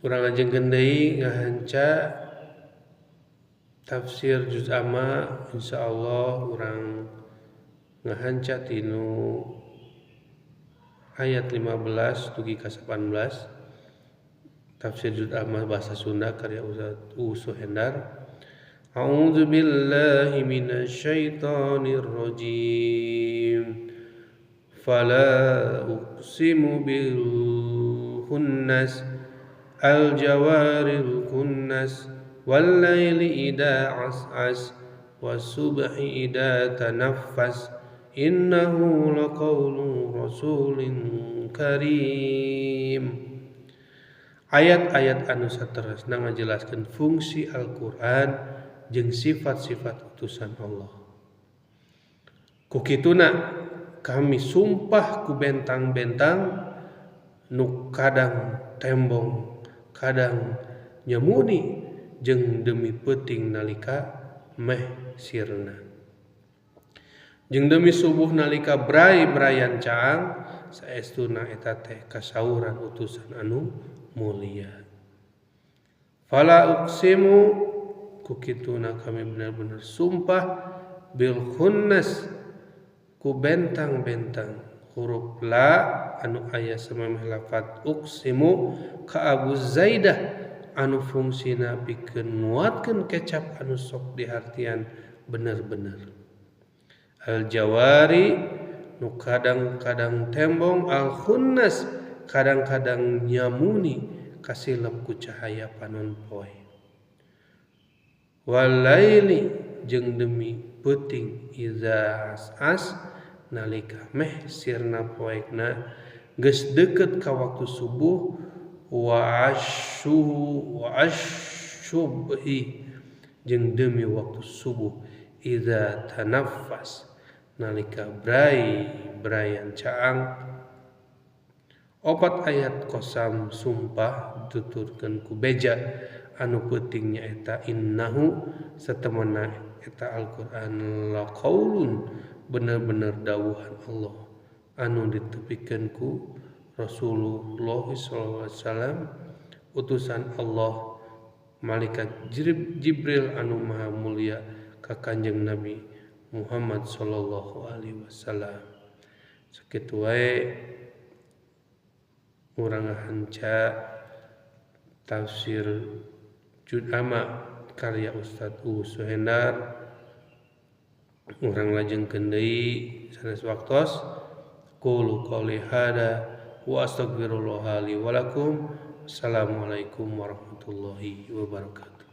Urang ngajengkeun deui ngahanca tafsir juz amma insyaallah urang ngahanca tinu ayat 15 dugi ka 18 tafsir juz amma bahasa Sunda karya Ustaz Suhendar. A'udzu billahi minasy syaithanir rajim. Fala uqsimu bil khunnas al jawaril kunnas wal laili idza as'as was subhi idza tanaffas innahu laqawlu rasulin karim. Ayat-ayat anu saterusna ngajelaskeun fungsi Al-Qur'an jeung sifat-sifat utusan Allah. Kukituna kami sumpah ku bentang-bentang nu kadang tembong kadang nyemuni jeung demi peuting nalika meh sirna jeung demi subuh nalika bray-brayan caang saestuna eta teh kasauran utusan anu mulia. Fala uqsimu kukituna kami benar-benar sumpah bil khunnas ku bentang-bentang huruf la anu aya samemeh lafaz uqsimu ka Abu Zaidah anu fungsina pikeun nguatkeun kecap anu sok dihartian bener-bener. Al jawari nu kadang-kadang tembong al khunnas kadang-kadang nyamuni kasilep ku cahaya panon poe. Wal laili jeung demi peuting iza as nalika meh sirna poekna geus deukeut ka waktu subuh wa asyubhi jeung demi waktu subuh iza tanaffas nalika bray-brayan caang. Opat ayat qasam sumpah dituturkeun ku beja anu peuting nyaeta innahu satemana eta Al-Qur'an laqaulun bener-bener dawuhan Allah anu ditepikeun ku Rasulullah sallallahu alaihi wasallam utusan Allah malaikat Jibril anu maha mulia ka Kanjeng Nabi Muhammad sallallahu alaihi wasallam. Sakitu wae urang ngahanca tafsir juz amma karya Ustaz Suhendar. Urang lajengkeun deui sanes waktos qulu qouli hada wa astaghfirullah li wa lakum. Assalamualaikum warahmatullahi wabarakatuh.